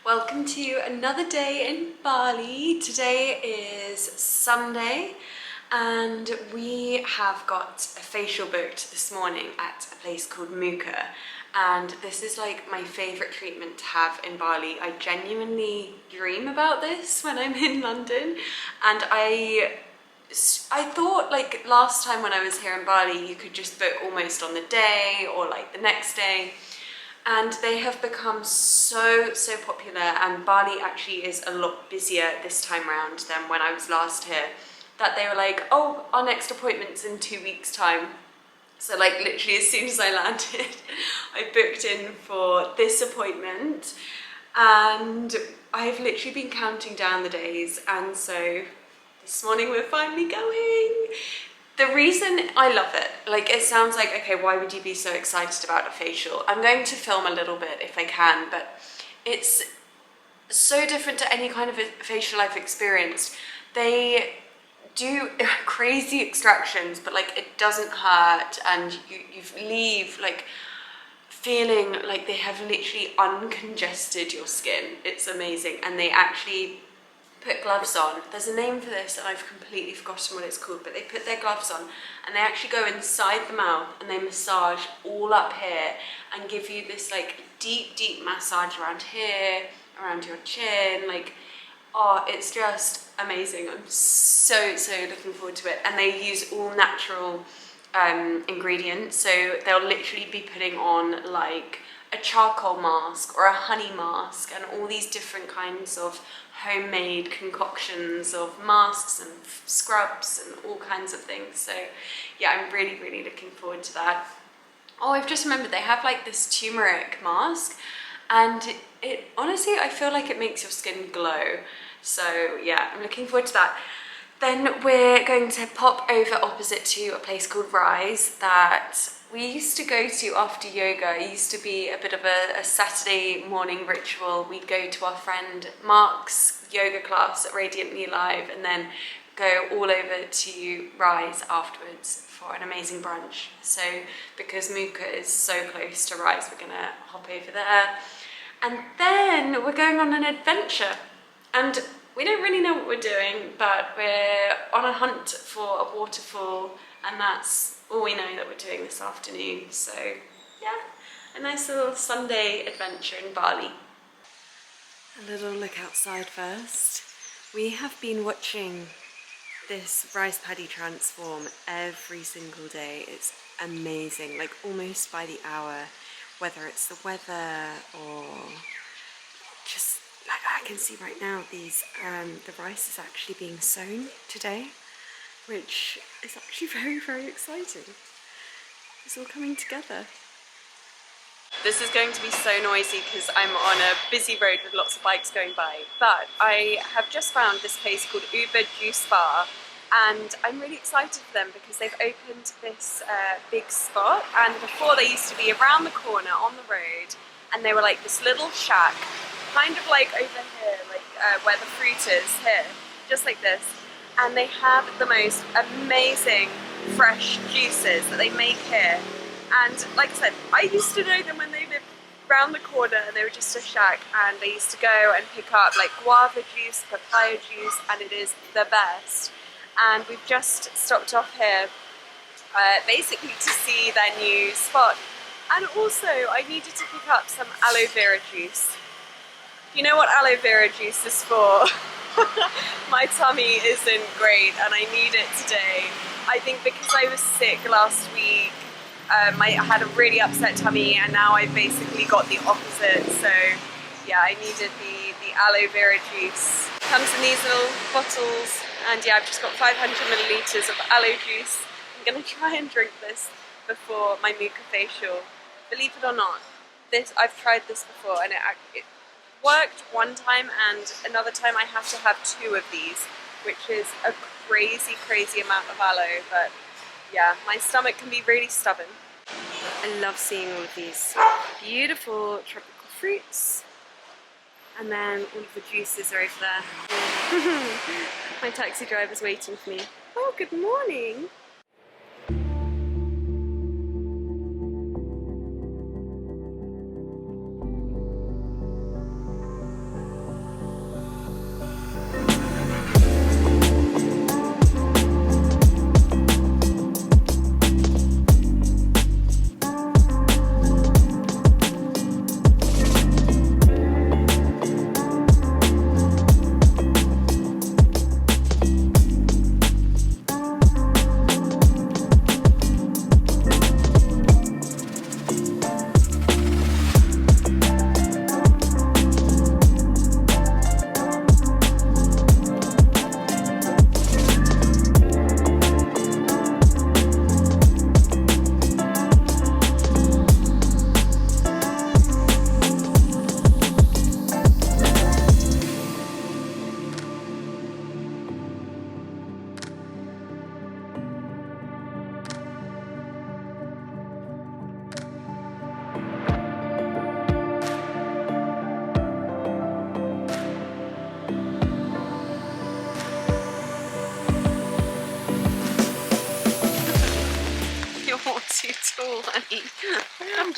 Welcome to another day in Bali. Today is Sunday and we have got a facial booked this morning at a place called Muka, and this is like my favourite treatment to have in Bali. I genuinely dream about this when I'm in London, and I thought like last time when I was here in Bali you could just book almost on the day or like the next day. And they have become so popular, and Bali actually is a lot busier this time round than when I was last here, that they were like, oh, our next appointment's in 2 weeks time. So like literally as soon as I landed, I booked in for this appointment, and I've literally been counting down the days, and so this morning we're finally going. The reason I love it, like it sounds like, okay, why would you be so excited about a facial? I'm going to film a little bit if I can, but it's so different to any kind of a facial I've experienced. They do crazy extractions, but like it doesn't hurt, and you leave like feeling like they have literally uncongested your skin. It's amazing. And they actually put gloves on. There's a name for this and I've completely forgotten what it's called, but they put their gloves on and they actually go inside the mouth and they massage all up here and give you this like deep massage around here, around your chin. Like, oh, it's just amazing. I'm so looking forward to it. And they use all natural ingredients, so they'll literally be putting on like a charcoal mask or a honey mask and all these different kinds of homemade concoctions of masks and scrubs and all kinds of things. So yeah, I'm really looking forward to that. Oh, I've just remembered they have like this turmeric mask, and it honestly, I feel like it makes your skin glow. So yeah, I'm looking forward to that. Then we're going to pop over opposite to a place called Rise that we used to go to after yoga. It used to be a bit of a Saturday morning ritual. We'd go to our friend Mark's yoga class at Radiantly Live and then go all over to Rise afterwards for an amazing brunch. So because Muka is so close to Rise, we're gonna hop over there. And then we're going on an adventure. And we don't really know what we're doing, but we're on a hunt for a waterfall, and that's all we know that we're doing this afternoon. So yeah, a nice little Sunday adventure in Bali. A little look outside first. We have been watching this rice paddy transform every single day. It's amazing, like almost by the hour, whether it's the weather or just like I can see right now these the rice is actually being sown today, which is actually very exciting. It's all coming together. This is going to be so noisy because I'm on a busy road with lots of bikes going by, but I have just found this place called Uber Juice Bar, and I'm really excited for them because they've opened this big spot, and before they used to be around the corner on the road, and they were like this little shack, kind of like over here, like where the fruit is here, just like this. And they have the most amazing fresh juices that they make here. And like I said, I used to know them when they lived around the corner and they were just a shack, and I used to go and pick up like guava juice, papaya juice, and it is the best. And we've just stopped off here basically to see their new spot. And also I needed to pick up some aloe vera juice. You know what aloe vera juice is for? My tummy isn't great and I need it today. I think because I was sick last week, I had a really upset tummy, and now I've basically got the opposite. So yeah, I needed the aloe vera juice. Comes in these little bottles, and yeah, I've just got 500 millilitres of aloe juice. I'm gonna try and drink this before my Muka facial. Believe it or not, I've tried this before, and it worked one time, and another time I have to have 2 of these, which is a crazy amount of aloe. But yeah, my stomach can be really stubborn. I love seeing all of these beautiful tropical fruits, and then all of the juices are over there. My taxi driver's waiting for me. Oh, good morning.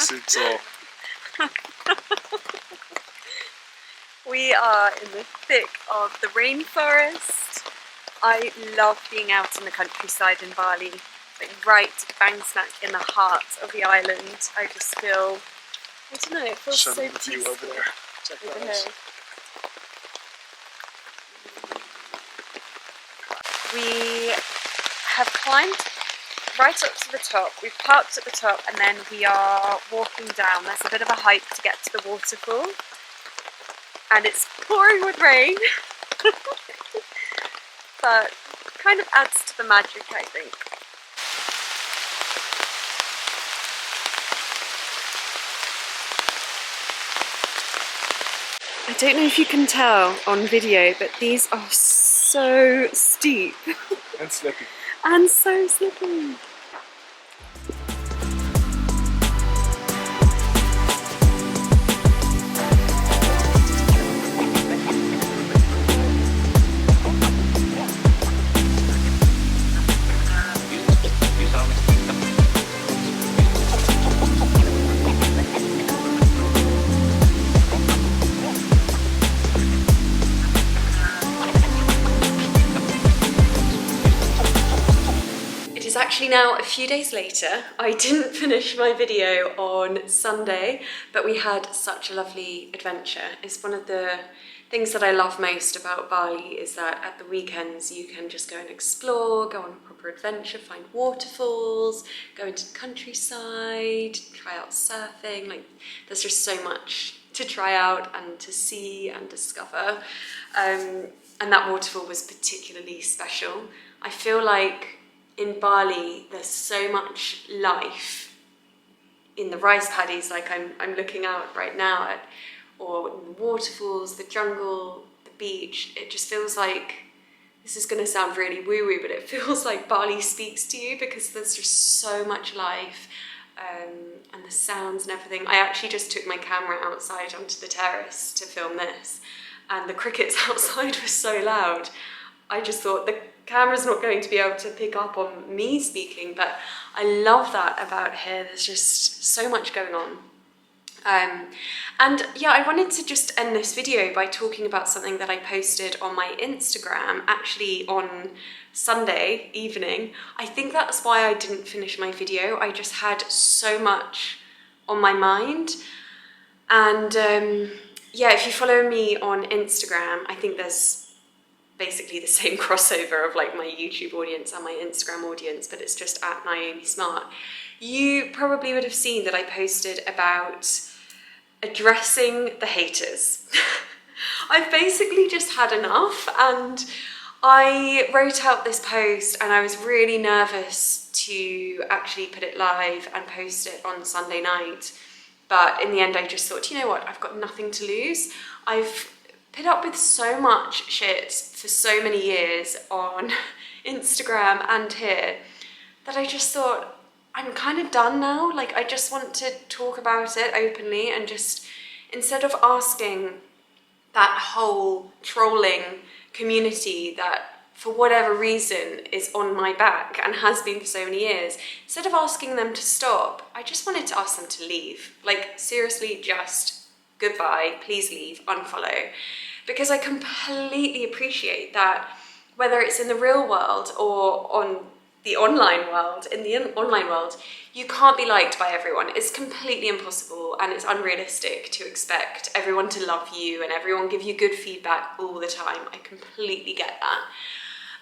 suits all. We are in the thick of the rainforest. I love being out in the countryside in Bali, like right bang smack in the heart of the island. I just feel, I don't know, it feels Show so them the view peaceful. over there. Check Over that here. out. We have climbed right up to the top. We've parked at the top and then we are walking down. There's a bit of a hike to get to the waterfall and it's pouring with rain, but kind of adds to the magic, I think. I don't know if you can tell on video, but these are so steep. And slippy. And so slippery. Actually now a few days later. I didn't finish my video on Sunday, but we had such a lovely adventure. It's one of the things that I love most about Bali is that at the weekends you can just go and explore, go on a proper adventure, find waterfalls, go into the countryside, try out surfing. Like, there's just so much to try out and to see and discover. And that waterfall was particularly special. I feel like in Bali, there's so much life in the rice paddies, like I'm looking out right now at, or in the waterfalls, the jungle, the beach. It just feels like, this is going to sound really woo-woo, but it feels like Bali speaks to you because there's just so much life and the sounds and everything. I actually just took my camera outside onto the terrace to film this, and the crickets outside were so loud. I just thought the camera's not going to be able to pick up on me speaking, but I love that about here. There's just so much going on. And yeah, I wanted to just end this video by talking about something that I posted on my Instagram, actually on Sunday evening. I think that's why I didn't finish my video. I just had so much on my mind. And yeah, if you follow me on Instagram, I think there's basically the same crossover of like my YouTube audience and my Instagram audience, but it's just at Niomi Smart. You probably would have seen that I posted about addressing the haters. I've basically just had enough, and I wrote out this post and I was really nervous to actually put it live and post it on Sunday night. But in the end, I just thought, you know what, I've got nothing to lose. I've put up with so much shit for so many years on Instagram and here that I just thought, I'm kind of done now. Like, I just want to talk about it openly and just, instead of asking that whole trolling community that for whatever reason is on my back and has been for so many years, instead of asking them to stop, I just wanted to ask them to leave. Like, seriously, just goodbye, please leave, unfollow. Because I completely appreciate that whether it's in the real world or on the online world, in the online world, you can't be liked by everyone. It's completely impossible and it's unrealistic to expect everyone to love you and everyone give you good feedback all the time. I completely get that.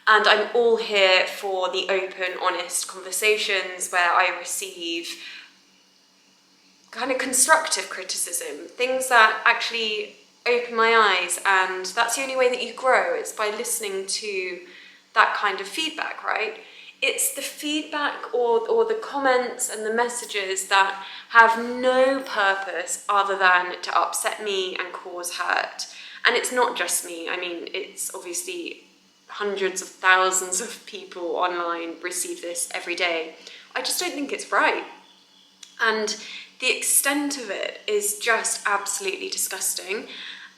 And I'm all here for the open, honest conversations where I receive kind of constructive criticism, things that actually open my eyes, and that's the only way that you grow. It's by listening to that kind of feedback, right? It's the feedback or the comments and the messages that have no purpose other than to upset me and cause hurt. And it's not just me. I mean, it's obviously hundreds of thousands of people online receive this every day. I just don't think it's right. And the extent of it is just absolutely disgusting.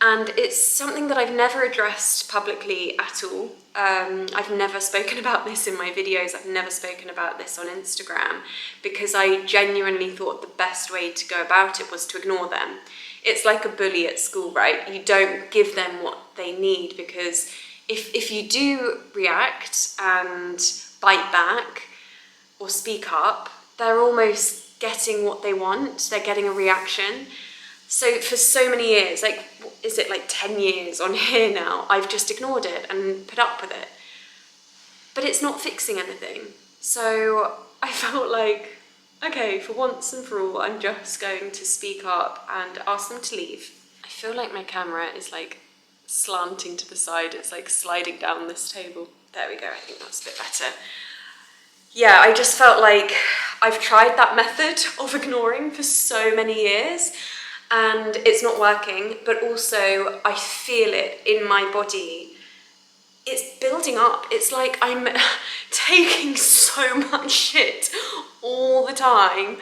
And it's something that I've never addressed publicly at all. I've never spoken about this in my videos, I've never spoken about this on Instagram, because I genuinely thought the best way to go about it was to ignore them. It's like a bully at school, right? You don't give them what they need, because if you do react and bite back or speak up, they're almost getting what they want, they're getting a reaction. So for so many years, like, is it like 10 years on here now, I've just ignored it and put up with it. But it's not fixing anything. So I felt like, okay, for once and for all, I'm just going to speak up and ask them to leave. I feel like my camera is like slanting to the side. It's like sliding down this table. There we go, I think that's a bit better. Yeah, I just felt like I've tried that method of ignoring for so many years and it's not working, but also I feel it in my body. It's building up. It's like I'm taking so much shit all the time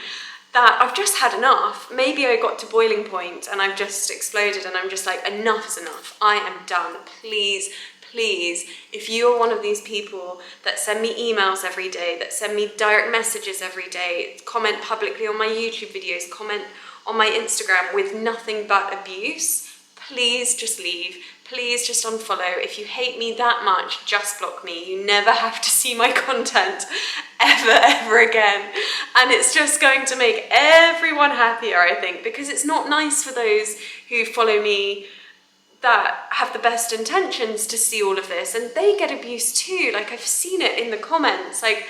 that I've just had enough. Maybe I got to boiling point and I've just exploded and I'm just like, enough is enough. I am done. Please, please, if you are one of these people that send me emails every day, that send me direct messages every day, comment publicly on my YouTube videos, comment on my Instagram with nothing but abuse, please just leave. Please just unfollow. If you hate me that much, just block me. You never have to see my content ever again. And it's just going to make everyone happier, I think, because it's not nice for those who follow me that have the best intentions to see all of this, and they get abused too. Like, I've seen it in the comments, like,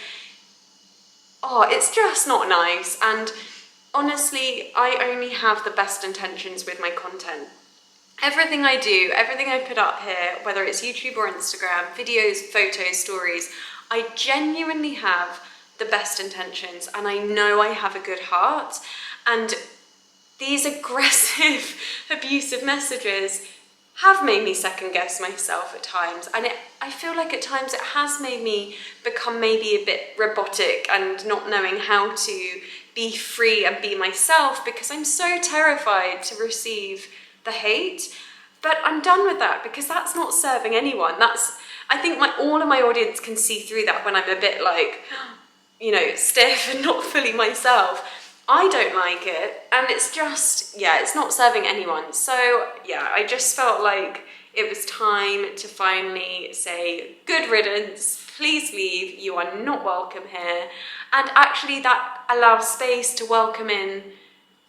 oh, it's just not nice. And honestly, I only have the best intentions with my content. Everything I do, everything I put up here, whether it's YouTube or Instagram, videos, photos, stories, I genuinely have the best intentions and I know I have a good heart. And these aggressive, abusive messages have made me second guess myself at times, and I feel like at times it has made me become maybe a bit robotic and not knowing how to be free and be myself, because I'm so terrified to receive the hate. But I'm done with that, because that's not serving anyone. I think all of my audience can see through that when I'm a bit like, you know, stiff and not fully myself. I don't like it, and it's just, yeah, it's not serving anyone. So yeah, I just felt like it was time to finally say, good riddance, please leave, you are not welcome here. And actually that allows space to welcome in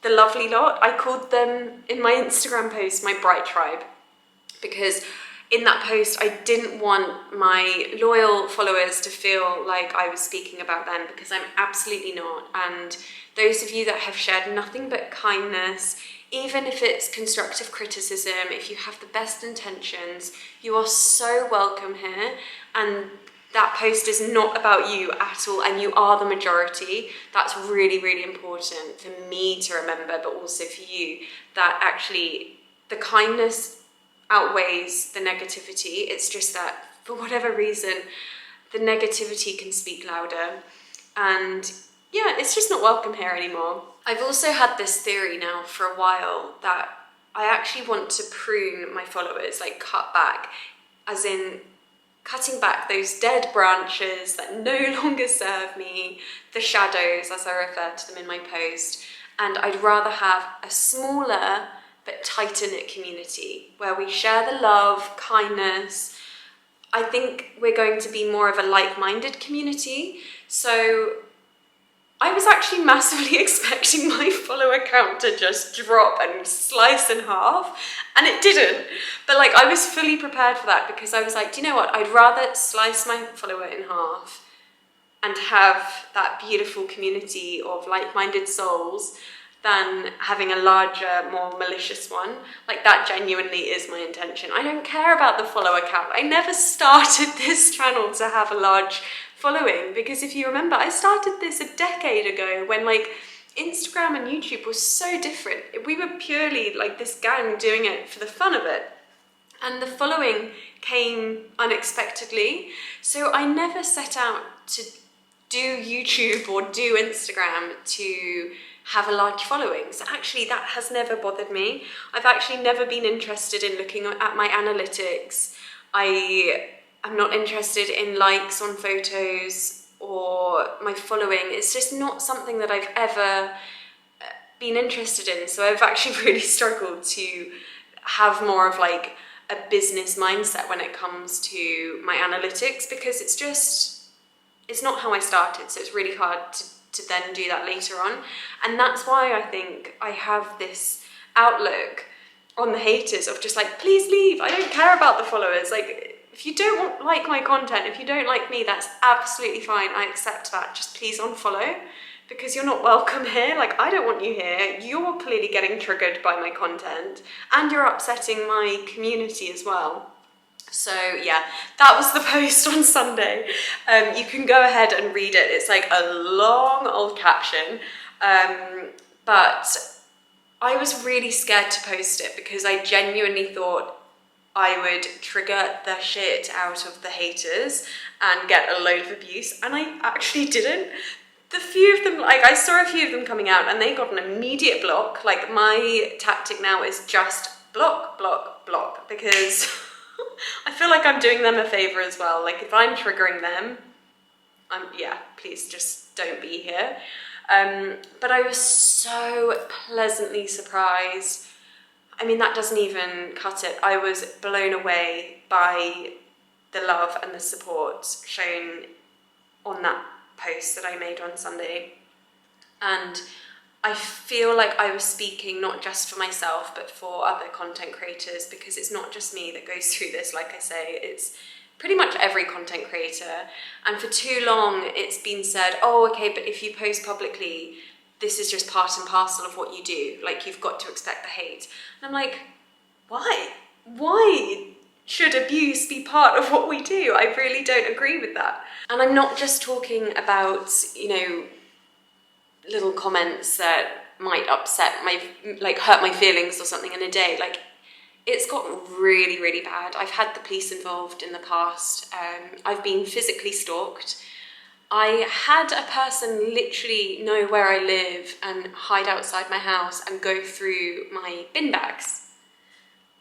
the lovely lot. I called them in my Instagram post my bright tribe, because in that post I didn't want my loyal followers to feel like I was speaking about them, because I'm absolutely not. And those of you that have shared nothing but kindness, even if it's constructive criticism, if you have the best intentions, you are so welcome here. And that post is not about you at all, and you are the majority. That's really, really important for me to remember, but also for you, that actually the kindness outweighs the negativity. It's just that for whatever reason, the negativity can speak louder. And yeah, it's just not welcome here anymore. I've also had this theory now for a while that I actually want to prune my followers, like cut back, as in cutting back those dead branches that no longer serve me, the shadows as I refer to them in my post. And I'd rather have a smaller but tighter knit community where we share the love, kindness. I think we're going to be more of a like-minded community. So I was actually massively expecting my follower count to just drop and slice in half, and it didn't. But like, I was fully prepared for that, because I was like, do you know what? I'd rather slice my follower in half and have that beautiful community of like-minded souls than having a larger, more malicious one. Like, that genuinely is my intention. I don't care about the follower count. I never started this channel to have a large following, because if you remember, I started this a decade ago when like Instagram and YouTube was so different. We were purely like this gang doing it for the fun of it, and the following came unexpectedly. So I never set out to do YouTube or do Instagram to have a large following. So actually that has never bothered me. I've actually never been interested in looking at my analytics. I'm not interested in likes on photos or my following. It's just not something that I've ever been interested in. So I've actually really struggled to have more of like a business mindset when it comes to my analytics, because it's not how I started. So it's really hard to then do that later on. And that's why I think I have this outlook on the haters of just like, please leave, I don't care about the followers. Like, if you don't like my content, if you don't like me, that's absolutely fine, I accept that. Just please unfollow, because you're not welcome here. Like, I don't want you here. You're clearly getting triggered by my content and you're upsetting my community as well. So yeah, that was the post on Sunday. You can go ahead and read it. It's like a long old caption, but I was really scared to post it because I genuinely thought I would trigger the shit out of the haters and get a load of abuse, and I actually didn't. The few of them, like I saw a few of them coming out and they got an immediate block. Like, my tactic now is just block, block, block, because I feel like I'm doing them a favor as well. Like, if I'm triggering them, yeah, please just don't be here. But I was so pleasantly surprised. I mean, that doesn't even cut it. I was blown away by the love and the support shown on that post that I made on Sunday. And I feel like I was speaking not just for myself, but for other content creators, because it's not just me that goes through this. Like I say, it's pretty much every content creator. And for too long, it's been said, oh, okay, but if you post publicly, this is just part and parcel of what you do. Like, you've got to expect the hate. And I'm like, why? Why should abuse be part of what we do? I really don't agree with that. And I'm not just talking about, you know, little comments that might upset my, like, hurt my feelings or something in a day. Like, it's got really, really bad. I've had the police involved in the past. I've been physically stalked. I had a person literally know where I live and hide outside my house and go through my bin bags.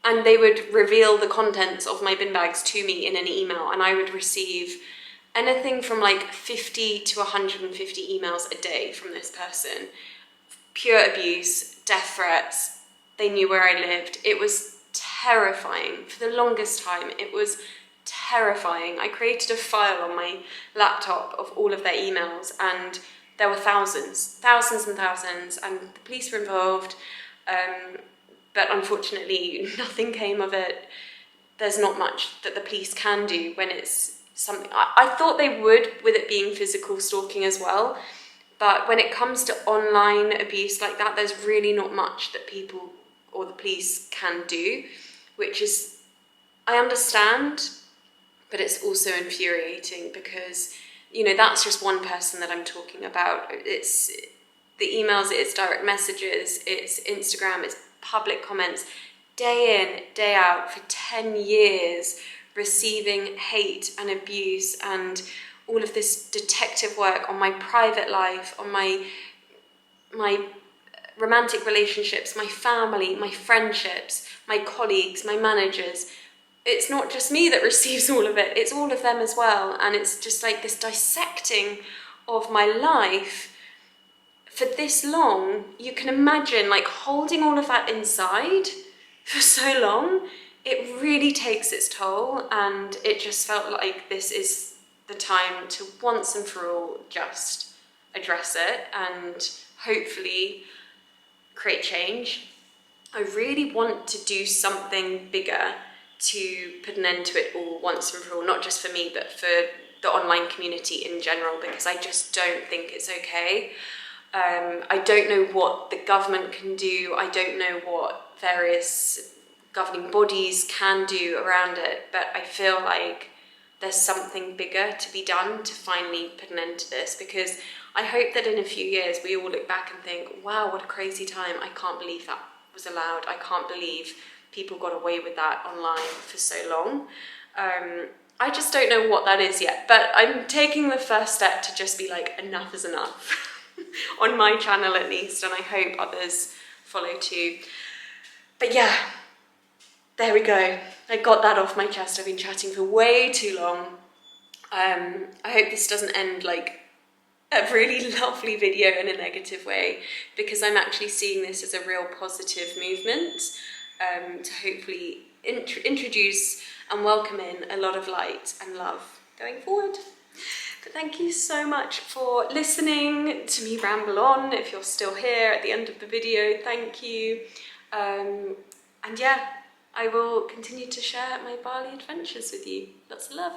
And they would reveal the contents of my bin bags to me in an email, and I would receive anything from like 50 to 150 emails a day from this person. Pure abuse, death threats. They knew where I lived. It was terrifying. For the longest time, it was terrifying. I created a file on my laptop of all of their emails, and there were thousands and thousands, and the police were involved, but unfortunately nothing came of it. There's not much that the police can do when it's something. I thought they would, with it being physical stalking as well, but when it comes to online abuse like that, there's really not much that people or the police can do, which is, I understand, but it's also infuriating because, you know, that's just one person that I'm talking about. It's the emails, it's direct messages, it's Instagram, it's public comments, day in, day out, for 10 years, receiving hate and abuse and all of this detective work on my private life, on my romantic relationships, my family, my friendships, my colleagues, my managers. It's not just me that receives all of it, it's all of them as well. And it's just like this dissecting of my life for this long. You can imagine, like, holding all of that inside for so long. It really takes its toll, and it just felt like this is the time to once and for all just address it and hopefully create change. I really want to do something bigger to put an end to it all once and for all, not just for me, but for the online community in general, because I just don't think it's okay. I don't know what the government can do. I don't know what various governing bodies can do around it, but I feel like there's something bigger to be done to finally put an end to this, because I hope that in a few years we all look back and think, wow, what a crazy time. I can't believe that was allowed. I can't believe people got away with that online for so long. I just don't know what that is yet, but I'm taking the first step to just be like, enough is enough. on my channel at least, and I hope others follow too. But yeah, there we go. I got that off my chest. I've been chatting for way too long. I hope this doesn't end like a really lovely video in a negative way, because I'm actually seeing this as a real positive movement to hopefully introduce and welcome in a lot of light and love going forward. But thank you so much for listening to me ramble on. If you're still here at the end of the video, thank you. And yeah, I will continue to share my Bali adventures with you. Lots of love.